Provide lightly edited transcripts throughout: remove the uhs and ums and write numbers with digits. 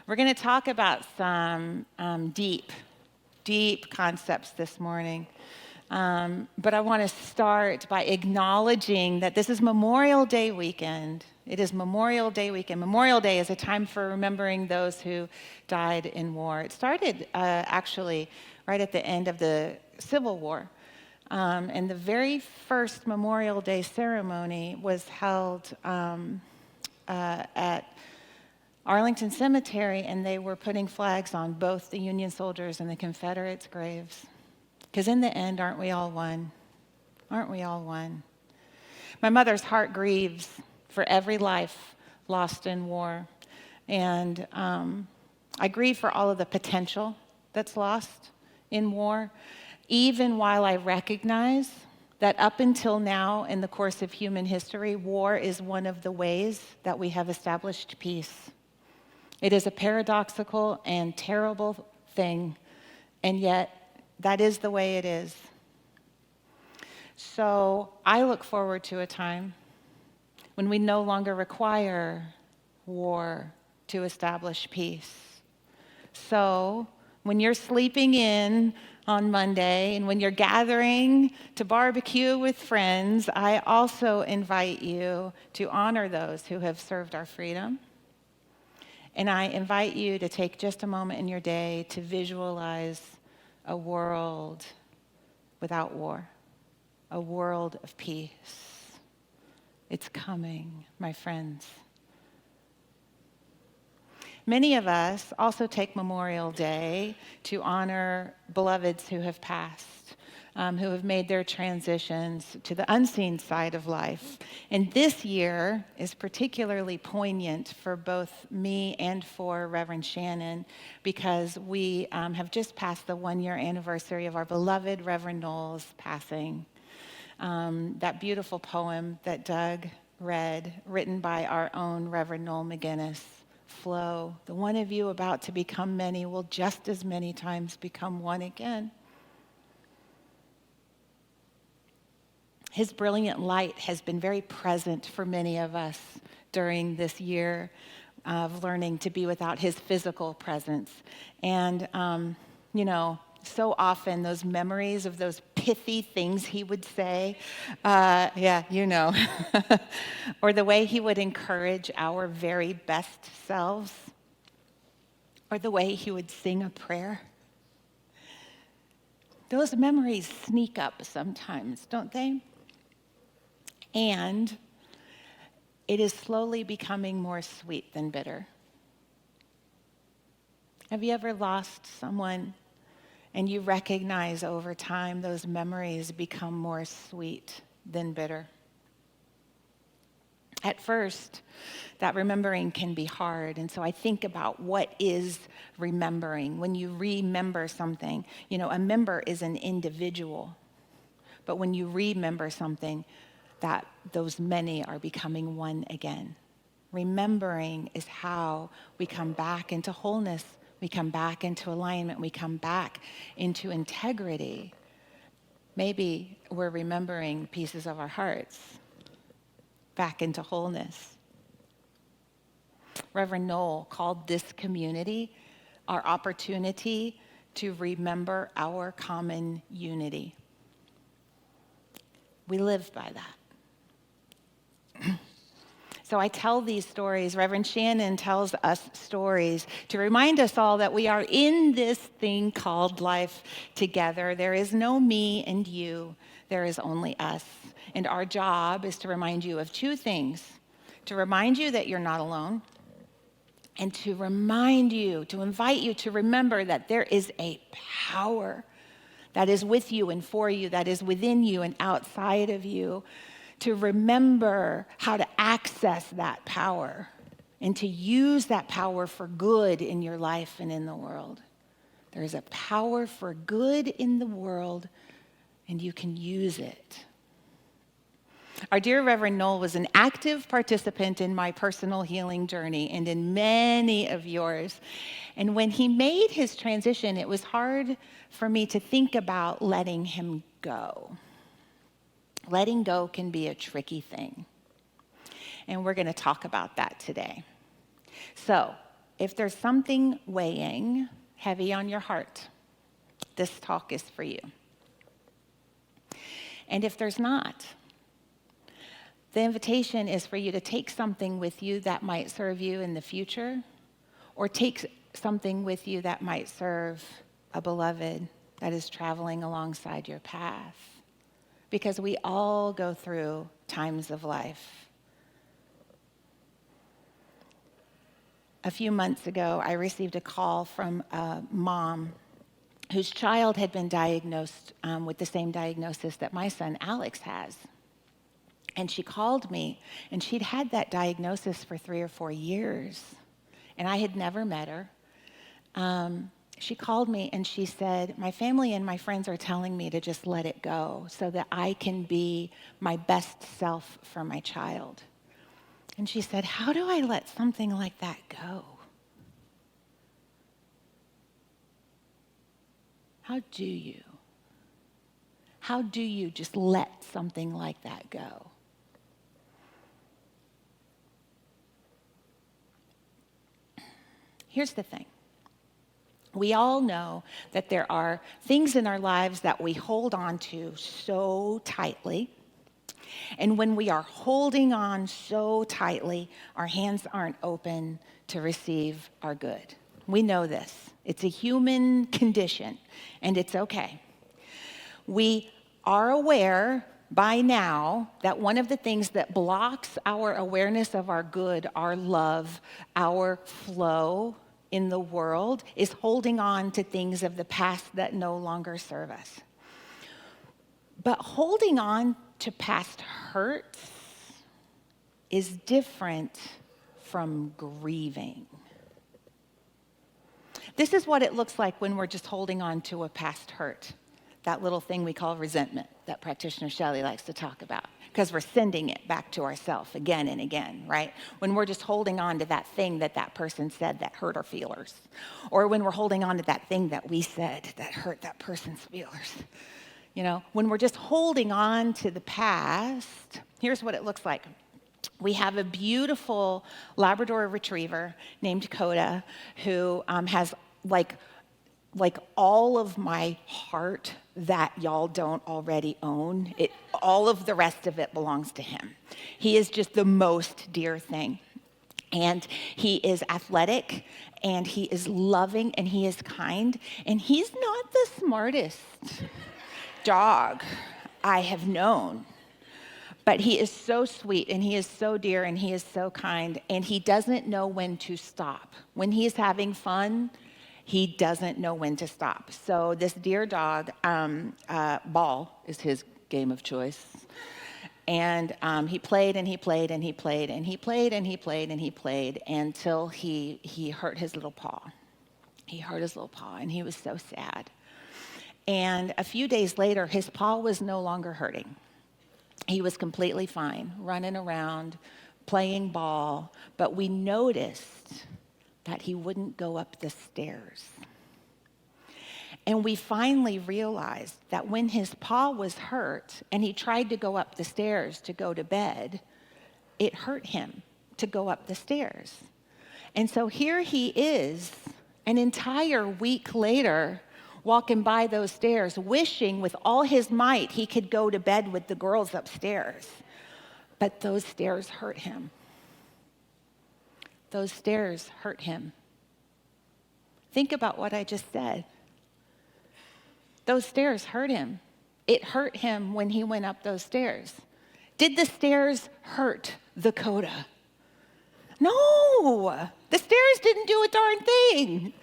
We're going to talk about some deep concepts this morning. But I want to start by acknowledging that this is Memorial Day weekend. It is Memorial Day weekend. Memorial Day is a time for remembering those who died in war. It started actually right at the end of the Civil War. And the very first Memorial Day ceremony was held at Arlington Cemetery, and they were putting flags on both the Union soldiers and the Confederates' graves. Because in the end, aren't we all one? Aren't we all one? My mother's heart grieves for every life lost in war. And I grieve for all of the potential that's lost in war, even while I recognize that up until now, in the course of human history, war is one of the ways that we have established peace. It is a paradoxical and terrible thing, and yet that is the way it is. So I look forward to a time when we no longer require war to establish peace. So when you're sleeping in on Monday and when you're gathering to barbecue with friends, I also invite you to honor those who have served our freedom. And I invite you to take just a moment in your day to visualize a world without war, a world of peace. It's coming, my friends. Many of us also take Memorial Day to honor beloveds who have passed, who have made their transitions to the unseen side of life. And this year is particularly poignant for both me and for Reverend Shannon, because we have just passed the 1-year anniversary of our beloved Reverend Knowles passing. That beautiful poem that Doug read, written by our own Reverend Noel McGinnis, flow. The one of you about to become many will just as many times become one again. His brilliant light has been very present for many of us during this year of learning to be without his physical presence. And, so often those memories of those pithy things he would say, or the way he would encourage our very best selves, or the way he would sing a prayer. Those memories sneak up sometimes, don't they? And it is slowly becoming more sweet than bitter. Have you ever lost someone and you recognize over time those memories become more sweet than bitter? At first, that remembering can be hard. And so I think about what is remembering. When you remember something, a member is an individual. But when you remember something, that those many are becoming one again. Remembering is how we come back into wholeness, we come back into alignment, we come back into integrity. Maybe we're remembering pieces of our hearts back into wholeness. Reverend Noel called this community our opportunity to remember our common unity. We live by that. So I tell these stories. Reverend Shannon tells us stories to remind us all that we are in this thing called life together. There is no me and you. There is only us. And our job is to remind you of two things: to remind you that you're not alone, and to remind you, to invite you to remember that there is a power that is with you and for you, that is within you and outside of you, to remember how to access that power and to use that power for good in your life and in the world. There is a power for good in the world, and you can use it. Our dear Reverend Noel was an active participant in my personal healing journey and in many of yours. And when he made his transition, it was hard for me to think about letting him go. Letting go can be a tricky thing. And we're going to talk about that today. So, if there's something weighing heavy on your heart, this talk is for you. And if there's not, the invitation is for you to take something with you that might serve you in the future, or take something with you that might serve a beloved that is traveling alongside your path. Because we all go through times of life. A few months ago, I received a call from a mom whose child had been diagnosed with the same diagnosis that my son Alex has. And she called me, and she'd had that diagnosis for 3 or 4 years, and I had never met her. She called me and she said, my family and my friends are telling me to just let it go so that I can be my best self for my child. And she said, how do I let something like that go? How do you? How do you just let something like that go? Here's the thing. We all know that there are things in our lives that we hold on to so tightly. And when we are holding on so tightly, our hands aren't open to receive our good. We know this. It's a human condition, and it's okay. We are aware by now that one of the things that blocks our awareness of our good, our love, our flow in the world is holding on to things of the past that no longer serve us. But holding on to past hurts is different from grieving. This is what it looks like when we're just holding on to a past hurt, that little thing we call resentment that practitioner Shelley likes to talk about, because we're sending it back to ourselves again and again, right? When we're just holding on to that thing that that person said that hurt our feelers, or when we're holding on to that thing that we said that hurt that person's feelers. You know, when we're just holding on to the past, here's what it looks like. We have a beautiful Labrador retriever named Coda who has like all of my heart that y'all don't already own. All of the rest of it belongs to him. He is just the most dear thing. And he is athletic, and he is loving, and he is kind, and he's not the smartest dog I have known. But he is so sweet, and he is so dear, and he is so kind, and he doesn't know when to stop. When he is having fun, he doesn't know when to stop. So this dear dog, ball is his game of choice. And he played and he played and he played and he played and he played and he played until he hurt his little paw. He hurt his little paw, and he was so sad. And a few days later, his paw was no longer hurting. He was completely fine, running around, playing ball, but we noticed that he wouldn't go up the stairs. And we finally realized that when his paw was hurt and he tried to go up the stairs to go to bed, it hurt him to go up the stairs. And so here he is, an entire week later, walking by those stairs, wishing with all his might he could go to bed with the girls upstairs. But those stairs hurt him. Those stairs hurt him. Think about what I just said. Those stairs hurt him. It hurt him when he went up those stairs. Did the stairs hurt the Coda? No, the stairs didn't do a darn thing.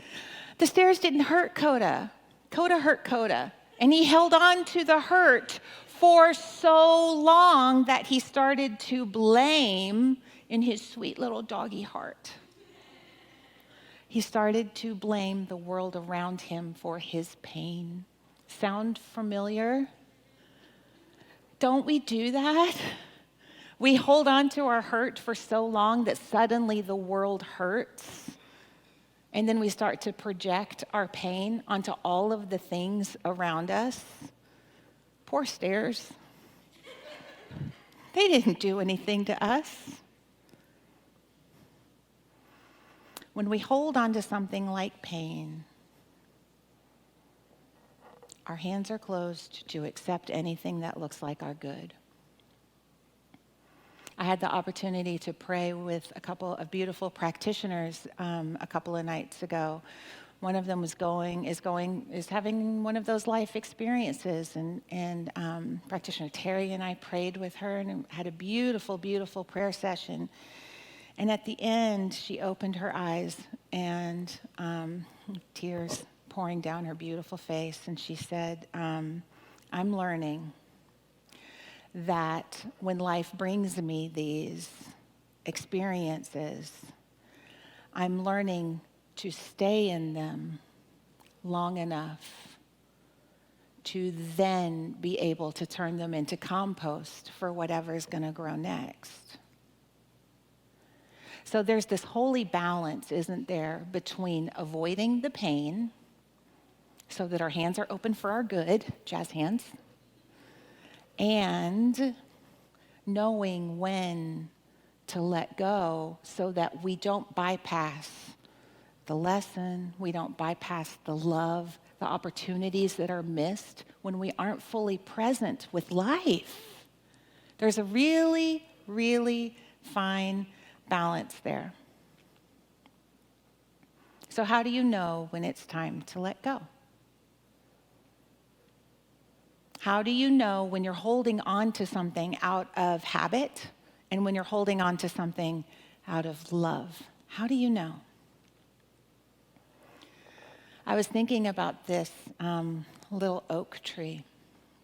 The stairs didn't hurt Coda. Coda hurt Coda. And he held on to the hurt for so long that he started to blame in his sweet little doggy heart. He started to blame the world around him for his pain. Sound familiar? Don't we do that? We hold on to our hurt for so long that suddenly the world hurts. And then we start to project our pain onto all of the things around us. Poor stairs. They didn't do anything to us. When we hold on to something like pain, our hands are closed to accept anything that looks like our good. I had the opportunity to pray with a couple of beautiful practitioners a couple of nights ago. One of them is having one of those life experiences, and practitioner Terry and I prayed with her and had a beautiful, beautiful prayer session. And at the end, she opened her eyes and tears pouring down her beautiful face, and she said, "I'm learning that when life brings me these experiences, I'm learning to stay in them long enough to then be able to turn them into compost for whatever's going to grow next." So there's this holy balance, isn't there, between avoiding the pain so that our hands are open for our good, jazz hands, and knowing when to let go so that we don't bypass the lesson, we don't bypass the love, the opportunities that are missed when we aren't fully present with life. There's a really, really fine balance there. So how do you know when it's time to let go? How do you know when you're holding on to something out of habit and when you're holding on to something out of love? How do you know? I was thinking about this little oak tree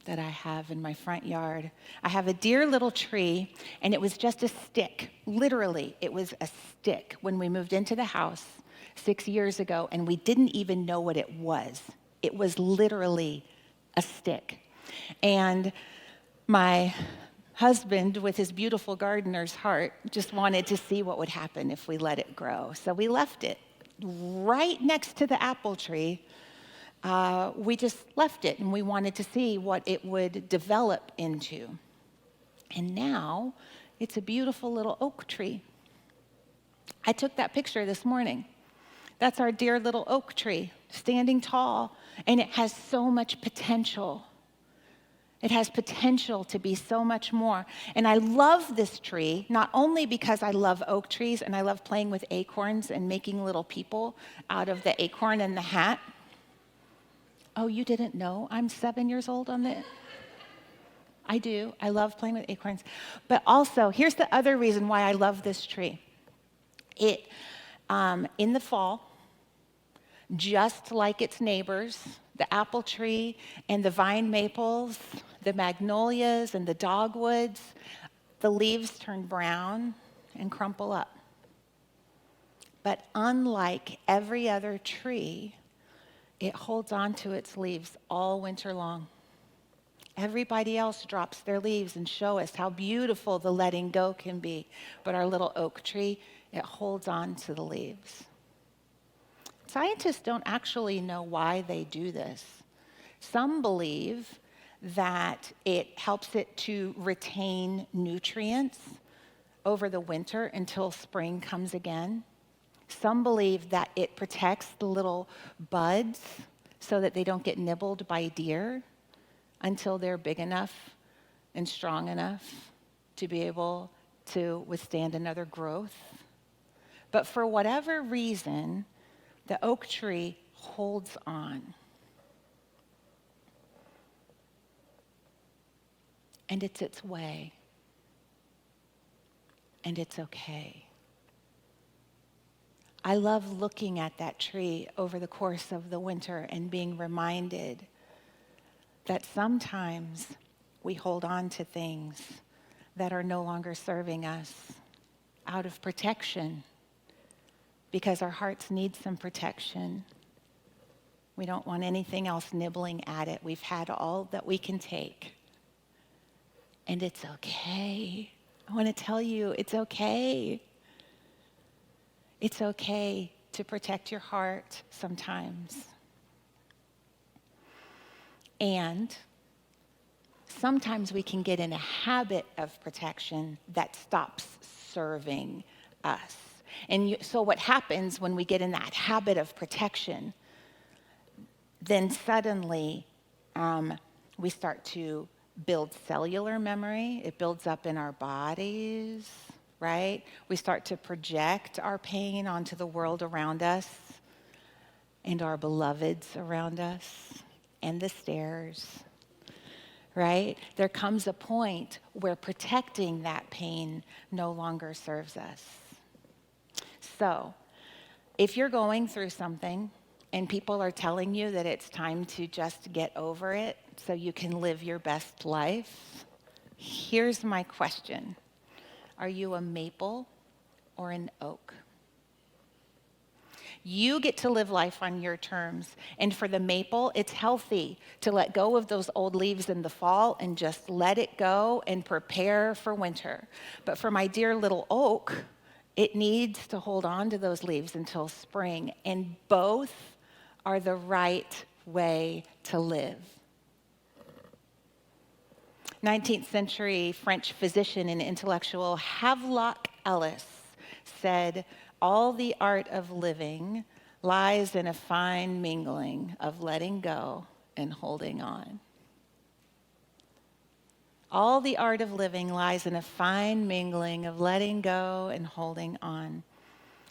that I have in my front yard. I have a dear little tree, and it was just a stick. Literally, it was a stick when we moved into the house 6 years ago, and we didn't even know what it was. It was literally a stick. And my husband, with his beautiful gardener's heart, just wanted to see what would happen if we let it grow. So we left it right next to the apple tree. We just left it, and we wanted to see what it would develop into. And now it's a beautiful little oak tree. I took that picture this morning. That's our dear little oak tree, standing tall, and it has so much potential. It has potential to be so much more. And I love this tree, not only because I love oak trees and I love playing with acorns and making little people out of the acorn and the hat. Oh, you didn't know I'm 7 years old on the... I do. I love playing with acorns. But also, here's the other reason why I love this tree. It, in the fall, just like its neighbors, the apple tree and the vine maples, the magnolias and the dogwoods, the leaves turn brown and crumple up. But unlike every other tree, it holds on to its leaves all winter long. Everybody else drops their leaves and show us how beautiful the letting go can be. But our little oak tree, it holds on to the leaves. Scientists don't actually know why they do this. Some believe that it helps it to retain nutrients over the winter until spring comes again. Some believe that it protects the little buds so that they don't get nibbled by deer until they're big enough and strong enough to be able to withstand another growth. But for whatever reason, the oak tree holds on. And it's its way. And it's okay. I love looking at that tree over the course of the winter and being reminded that sometimes we hold on to things that are no longer serving us out of protection because our hearts need some protection. We don't want anything else nibbling at it. We've had all that we can take. And it's okay. I want to tell you, it's okay. It's okay to protect your heart sometimes. And sometimes we can get in a habit of protection that stops serving us. And so what happens when we get in that habit of protection, then suddenly we start to build cellular memory. It builds up in our bodies, right? We start to project our pain onto the world around us and our beloveds around us and the stairs, right? There comes a point where protecting that pain no longer serves us. So, if you're going through something and people are telling you that it's time to just get over it so you can live your best life, here's my question. Are you a maple or an oak? You get to live life on your terms. And for the maple, it's healthy to let go of those old leaves in the fall and just let it go and prepare for winter. But for my dear little oak, it needs to hold on to those leaves until spring. And both are the right way to live. 19th century French physician and intellectual Havelock Ellis said, "All the art of living lies in a fine mingling of letting go and holding on." All the art of living lies in a fine mingling of letting go and holding on.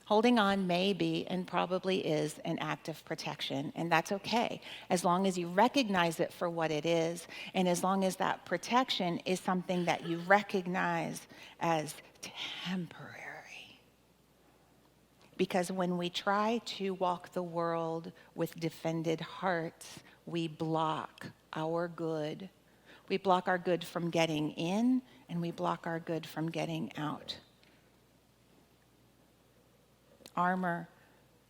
Holding on may be and probably is an act of protection, and that's okay, as long as you recognize it for what it is, and as long as that protection is something that you recognize as temporary. Because when we try to walk the world with defended hearts, we block our good. We block our good from getting in, and we block our good from getting out. Armor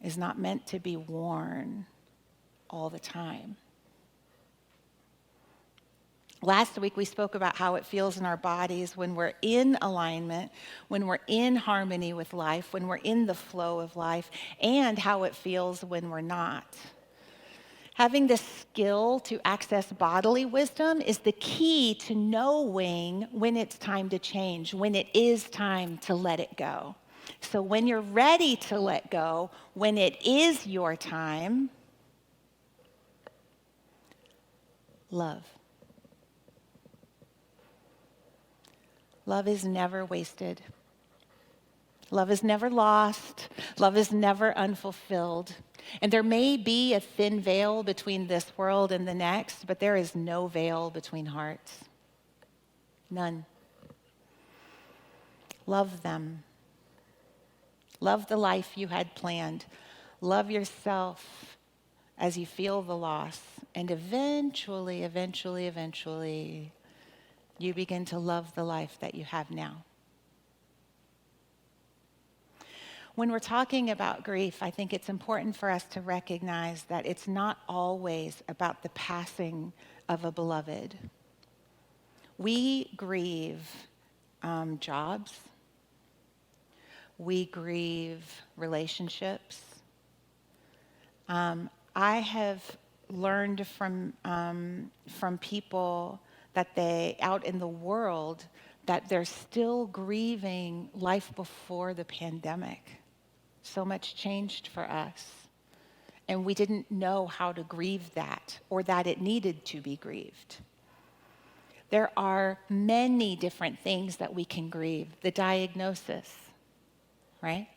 is not meant to be worn all the time. Last week, we spoke about how it feels in our bodies when we're in alignment, when we're in harmony with life, when we're in the flow of life, and how it feels when we're not. Having the skill to access bodily wisdom is the key to knowing when it's time to change, when it is time to let it go. So when you're ready to let go, when it is your time, love. Love is never wasted. Love is never lost. Love is never unfulfilled. And there may be a thin veil between this world and the next, but there is no veil between hearts. None. Love them. Love the life you had planned. Love yourself as you feel the loss. And eventually, you begin to love the life that you have now. When we're talking about grief, I think it's important for us to recognize that it's not always about the passing of a beloved. We grieve jobs. We grieve relationships. I have learned from people that they, out in the world, that they're still grieving life before the pandemic. So much changed for us. And we didn't know how to grieve that or that it needed to be grieved. There are many different things that we can grieve. The diagnosis, right?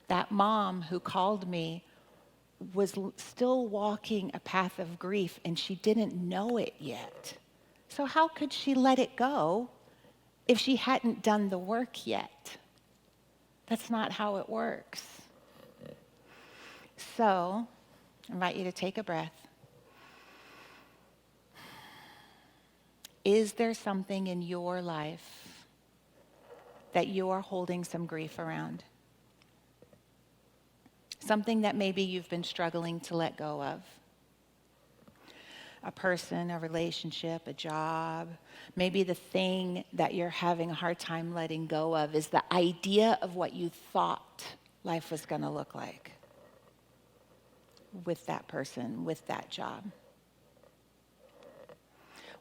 That mom who called me was still walking a path of grief and she didn't know it yet. So how could she let it go if she hadn't done the work yet? That's not how it works. So, I invite you to take a breath. Is there something in your life that you are holding some grief around? Something that maybe you've been struggling to let go of? A person, a relationship, a job. Maybe the thing that you're having a hard time letting go of is the idea of what you thought life was going to look like with that person, with that job.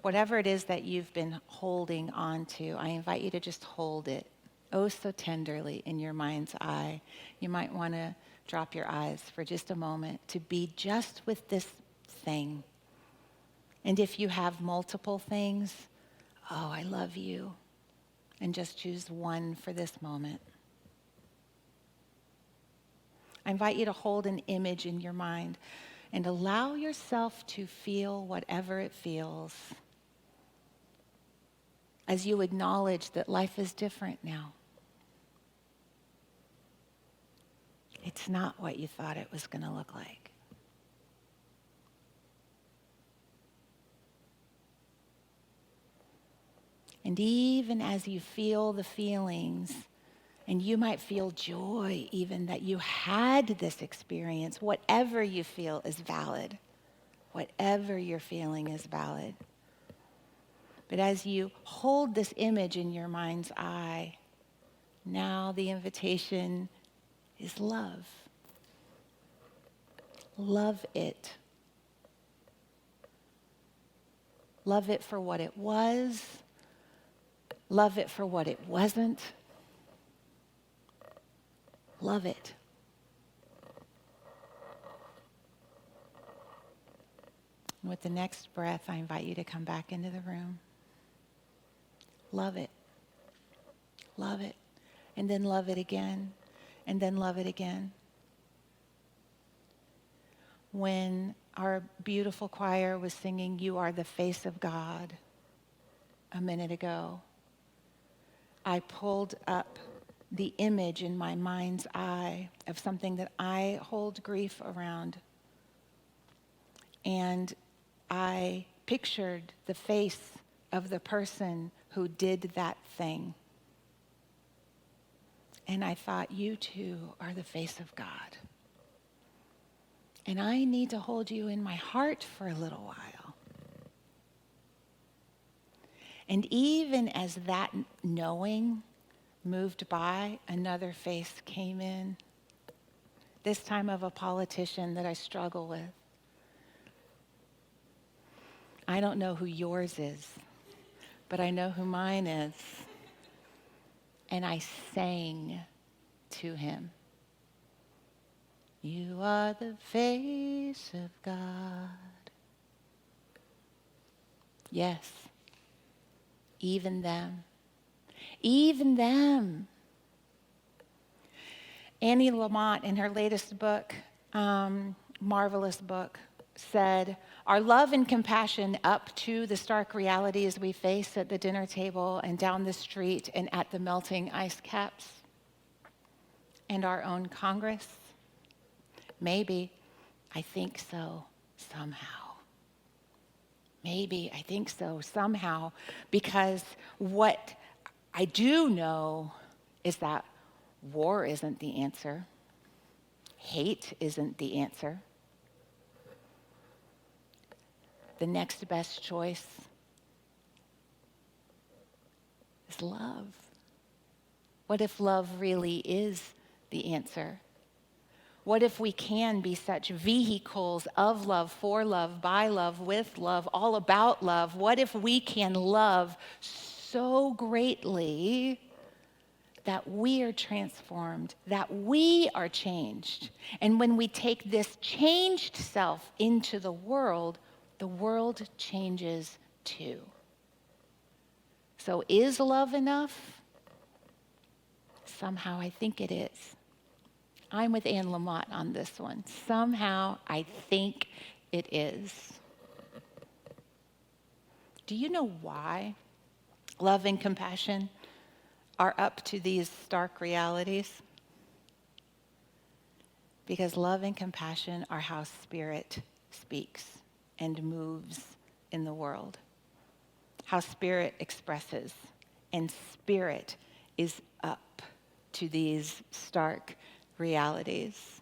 Whatever it is that you've been holding on to, I invite you to just hold it oh so tenderly in your mind's eye. You might want to drop your eyes for just a moment to be just with this thing. And if you have multiple things, oh, I love you. And just choose one for this moment. I invite you to hold an image in your mind and allow yourself to feel whatever it feels as you acknowledge that life is different now. It's not what you thought it was going to look like. And even as you feel the feelings, and you might feel joy even that you had this experience, whatever you feel is valid. Whatever you're feeling is valid. But as you hold this image in your mind's eye, now the invitation is love. Love it. Love it for what it was. Love it for what it wasn't. Love it. And with the next breath, I invite you to come back into the room. Love it. Love it. And then love it again. And then love it again. When our beautiful choir was singing, "You Are the Face of God," a minute ago, I pulled up the image in my mind's eye of something that I hold grief around. And I pictured the face of the person who did that thing. And I thought, you too are the face of God. And I need to hold you in my heart for a little while. And even as that knowing moved by, another face came in, this time of a politician that I struggle with. I don't know who yours is, but I know who mine is. And I sang to him, "You are the face of God." Yes, even them. Even them. Annie Lamott, in her latest book, marvelous book, said, "Our love and compassion up to the stark realities we face at the dinner table and down the street and at the melting ice caps and our own Congress? Maybe, I think so, somehow. Maybe, I think so, somehow, because what I do know is that war isn't the answer. Hate isn't the answer. The next best choice is love. What if love really is the answer? What if we can be such vehicles of love, for love, by love, with love, all about love? What if we can love so greatly that we are transformed, that we are changed? And when we take this changed self into the world changes too. So is love enough? Somehow I think it is. I'm with Anne Lamott on this one. Somehow I think it is. Do you know why love and compassion are up to these stark realities? Because love and compassion are how Spirit speaks and moves in the world. How Spirit expresses, and Spirit is up to these stark realities.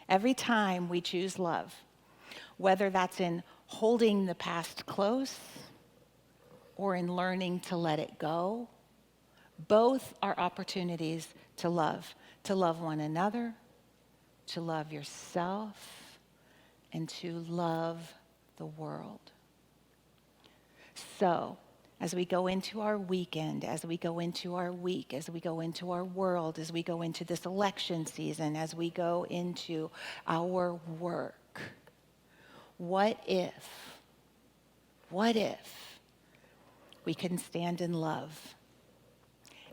Every time we choose love, whether that's in holding the past close or in learning to let it go, both are opportunities to love one another, to love yourself, and to love the world. So, as we go into our weekend, as we go into our week, as we go into our world, as we go into this election season, as we go into our work. What if we can stand in love?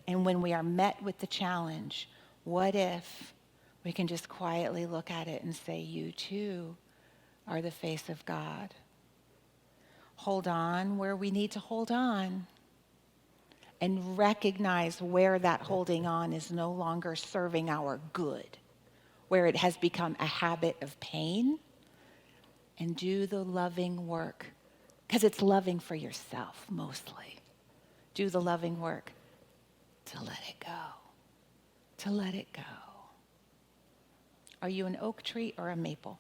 And when we are met with the challenge, what if we can just quietly look at it and say, you too are the face of God. Hold on where we need to hold on, and recognize where that holding on is no longer serving our good, where it has become a habit of pain, and do the loving work, because it's loving for yourself mostly. Do the loving work to let it go, to let it go. Are you an oak tree or a maple?